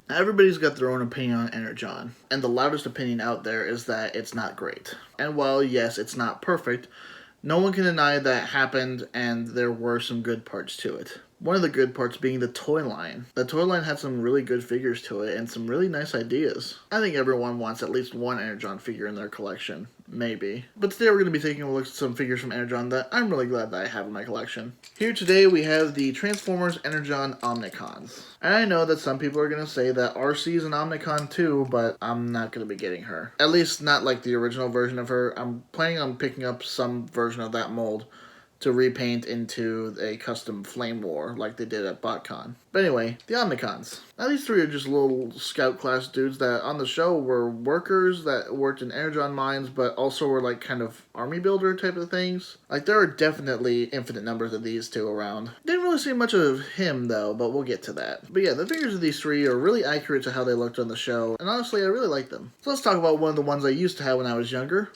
Everybody's got their own opinion on Energon, and the loudest opinion out there is that it's not great. And while, yes, it's not perfect, no one can deny that happened and there were some good parts to it. One of the good parts being the toy line. The toy line had some really good figures to it and some really nice ideas. I think everyone wants at least one Energon figure in their collection. Maybe. But today we're going to be taking a look at some figures from Energon that I'm really glad that I have in my collection. Here today we have the Transformers Energon Omnicons. And I know that some people are going to say that RC is an Omnicon too, but I'm not going to be getting her. At least not like the original version of her. I'm planning on picking up some version of that mold to repaint into a custom Flame War like they did at BotCon. But anyway, the Omnicons. Now these three are just little scout class dudes that on the show were workers that worked in Energon mines, but also were like kind of army builder type of things. Like there are definitely infinite numbers of these two around. Didn't really see much of him though, but we'll get to that. But yeah, the figures of these three are really accurate to how they looked on the show, and honestly I really like them. So let's talk about one of the ones I used to have when I was younger.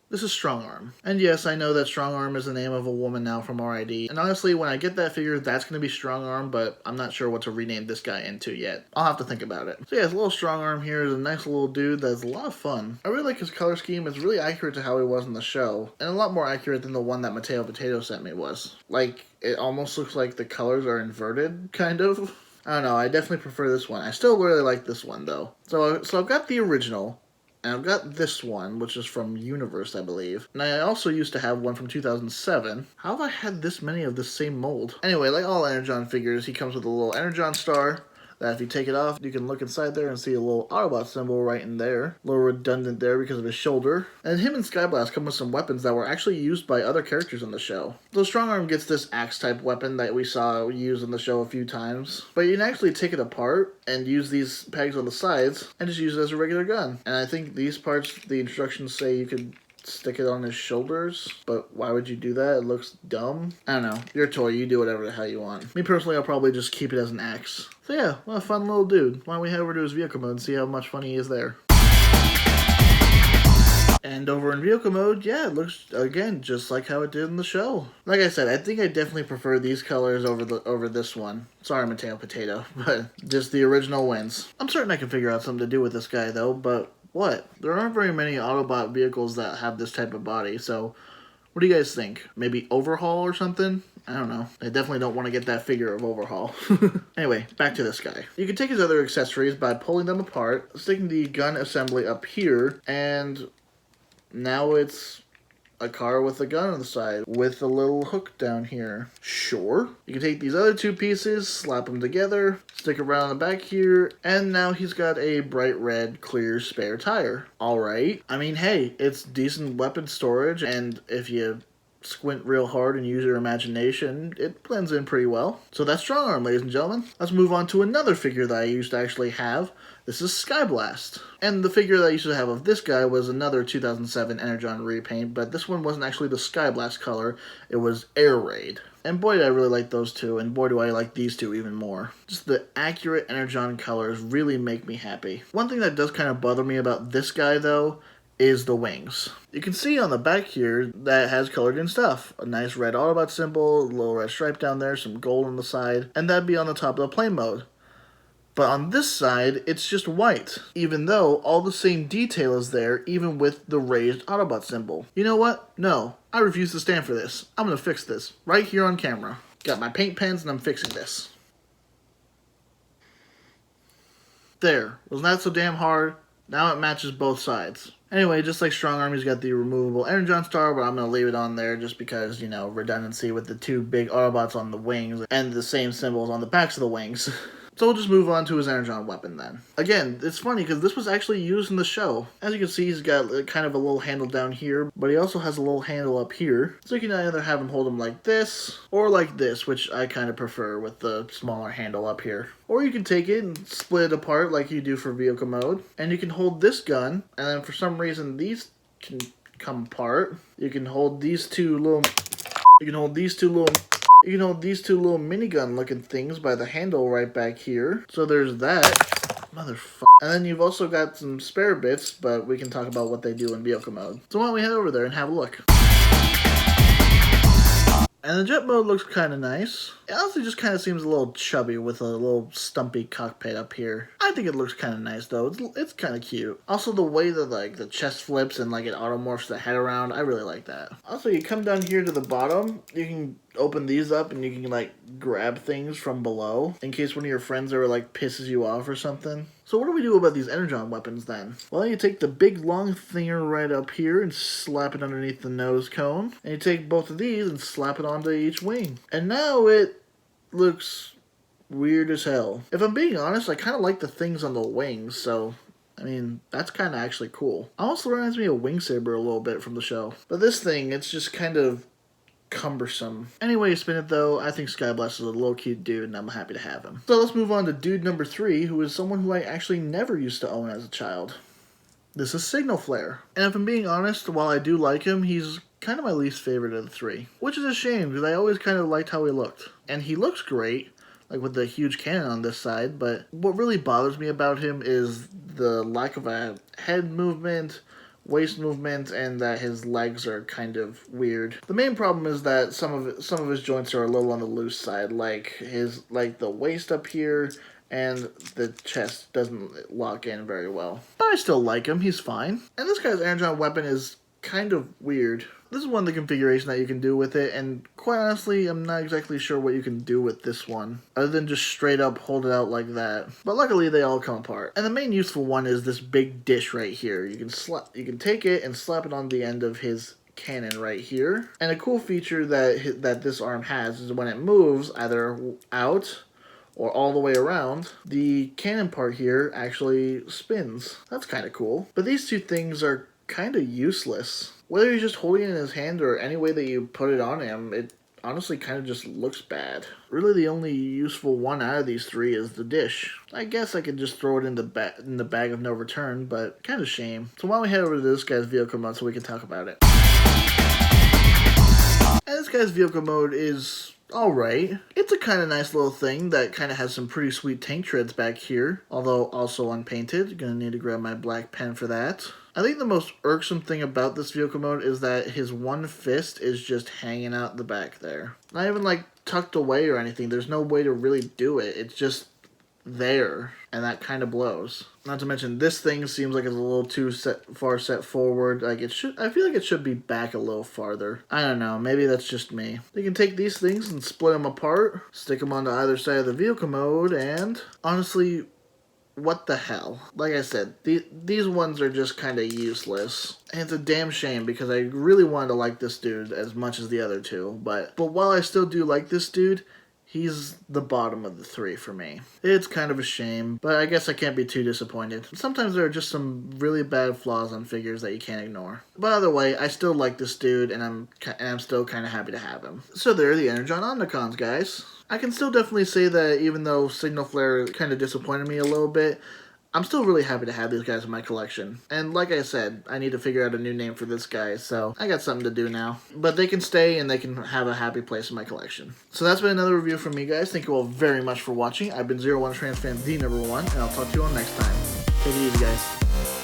This is Strongarm. And yes, I know that Strongarm is the name of a woman now from RID. And honestly, when I get that figure, that's going to be Strongarm, but I'm not sure what to rename this guy into yet. I'll have to think about it. So yeah, this little Strongarm here is a nice little dude that's a lot of fun. I really like his color scheme. It's really accurate to how he was in the show, and a lot more accurate than the one that Mateo Potato sent me was. Like, it almost looks like the colors are inverted, kind of. I don't know, I definitely prefer this one. I still really like this one, though. So I've got the original. And I've got this one, which is from Universe, I believe. And I also used to have one from 2007. How have I had this many of the same mold? Anyway, like all Energon figures, he comes with a little Energon star that if you take it off, you can look inside there and see a little Autobot symbol right in there. A little redundant there because of his shoulder. And him and Skyblast come with some weapons that were actually used by other characters in the show. So Strongarm gets this axe-type weapon that we saw used in the show a few times. But you can actually take it apart and use these pegs on the sides and just use it as a regular gun. And I think these parts, the instructions say you could stick it on his shoulders, but why would you do that? It looks dumb. I don't know. You're a toy. You do whatever the hell you want. Me personally, I'll probably just keep it as an axe. So yeah, what a fun little dude. Why don't we head over to his vehicle mode and see how much fun he is there. And over in vehicle mode, yeah, it looks, again, just like how it did in the show. Like I said, I think I definitely prefer these colors over this one. Sorry, Mateo Potato, but just the original wins. I'm certain I can figure out something to do with this guy, though, but what? There aren't very many Autobot vehicles that have this type of body, so what do you guys think? Maybe Overhaul or something? I don't know. I definitely don't want to get that figure of Overhaul. Anyway, back to this guy. You can take his other accessories by pulling them apart, sticking the gun assembly up here, and now it's a car with a gun on the side with a little hook down here. Sure. You can take these other two pieces, slap them together, stick around the back here, and now he's got a bright red clear spare tire. Alright. I mean, hey, it's decent weapon storage, and if you squint real hard and use your imagination, it blends in pretty well. So that's Strongarm, ladies and gentlemen. Let's move on to another figure that I used to actually have. This is Skyblast. And the figure that I used to have of this guy was another 2007 Energon repaint, but this one wasn't actually the Skyblast color, it was Air Raid. And boy, did I really like those two, and boy, do I like these two even more. Just the accurate Energon colors really make me happy. One thing that does kind of bother me about this guy, though, is the wings. You can see on the back here that it has colored in stuff. A nice red Autobot symbol, a little red stripe down there, some gold on the side, and that'd be on the top of the plane mode. But on this side, it's just white, even though all the same detail is there, even with the raised Autobot symbol. You know what? No, I refuse to stand for this. I'm gonna fix this, right here on camera. Got my paint pens and I'm fixing this. There, wasn't that so damn hard? Now it matches both sides. Anyway, just like Strongarm, he's got the removable Energon star, but I'm going to leave it on there just because, you know, redundancy with the two big Autobots on the wings and the same symbols on the backs of the wings. So we'll just move on to his Energon weapon then. Again, it's funny because this was actually used in the show. As you can see, he's got kind of a little handle down here, but he also has a little handle up here. So you can either have him hold him like this, or like this, which I kind of prefer with the smaller handle up here. Or you can take it and split it apart like you do for vehicle mode, and you can hold this gun, and then for some reason these can come apart. You can hold these two little... You can hold these two little minigun looking things by the handle right back here. So there's that. Motherfucker. And then you've also got some spare bits, but we can talk about what they do in vehicle mode. So why don't we head over there and have a look. And the jet mode looks kind of nice. It honestly just kind of seems a little chubby with a little stumpy cockpit up here. I think it looks kind of nice though. It's kind of cute. Also the way that like the chest flips and like it automorphs the head around, I really like that. Also you come down here to the bottom, you can open these up and you can like grab things from below in case one of your friends ever like pisses you off or something. So what do we do about these Energon weapons then? Well, you take the big long thinger right up here and slap it underneath the nose cone. And you take both of these and slap it onto each wing. And now it looks weird as hell. If I'm being honest, I kind of like the things on the wings, so I mean, that's kind of actually cool. Also reminds me of Wing Saber a little bit from the show. But this thing, it's just kind of cumbersome. Anyway, you spin it though, I think Skyblast is a little cute dude and I'm happy to have him. So let's move on to dude number 3, who is someone who I actually never used to own as a child. This is Signal Flare. And if I'm being honest, while I do like him, he's kind of my least favorite of the 3. Which is a shame, because I always kind of liked how he looked. And he looks great, like with the huge cannon on this side, but what really bothers me about him is the lack of a head movement, waist movement, and that his legs are kind of weird. The main problem is that some of his joints are a little on the loose side, like the waist up here and the chest doesn't lock in very well. But I still like him, he's fine. And this guy's Energon weapon is kind of weird. This is one of the configuration that you can do with it, and quite honestly, I'm not exactly sure what you can do with this one, other than just straight up hold it out like that. But luckily, they all come apart. And the main useful one is this big dish right here. You can take it and slap it on the end of his cannon right here. And a cool feature that this arm has is when it moves, either out or all the way around, the cannon part here actually spins. That's kind of cool. But these two things are kind of useless. Whether you're just holding it in his hand or any way that you put it on him, it honestly kind of just looks bad. Really the only useful one out of these 3 is the dish. I guess I could just throw it in the bag of no return, but kind of shame. So why don't we head over to this guy's vehicle mode so we can talk about it. And this guy's vehicle mode is alright. It's a kind of nice little thing that kind of has some pretty sweet tank treads back here, although also unpainted. Gonna need to grab my black pen for that. I think the most irksome thing about this vehicle mode is that his one fist is just hanging out the back there. Not even like tucked away or anything. There's no way to really do it. It's just there, and that kind of blows. Not to mention, this thing seems like it's a little too far set forward. Like it should, I feel like it should be back a little farther. I don't know, maybe that's just me. You can take these things and split them apart, stick them onto either side of the vehicle mode, and honestly, what the hell? Like I said, these ones are just kind of useless. And it's a damn shame because I really wanted to like this dude as much as the other 2. But while I still do like this dude, he's the bottom of the 3 for me. It's kind of a shame, but I guess I can't be too disappointed. Sometimes there are just some really bad flaws on figures that you can't ignore. But either way, I still like this dude, and I'm still kind of happy to have him. So there are the Energon Omnicons, guys. I can still definitely say that even though Signal Flare kind of disappointed me a little bit, I'm still really happy to have these guys in my collection. And like I said, I need to figure out a new name for this guy, so I got something to do now. But they can stay and they can have a happy place in my collection. So that's been another review from me, guys. Thank you all very much for watching. I've been Zero One Trans Fan, the #1, and I'll talk to you all next time. Take it easy, guys.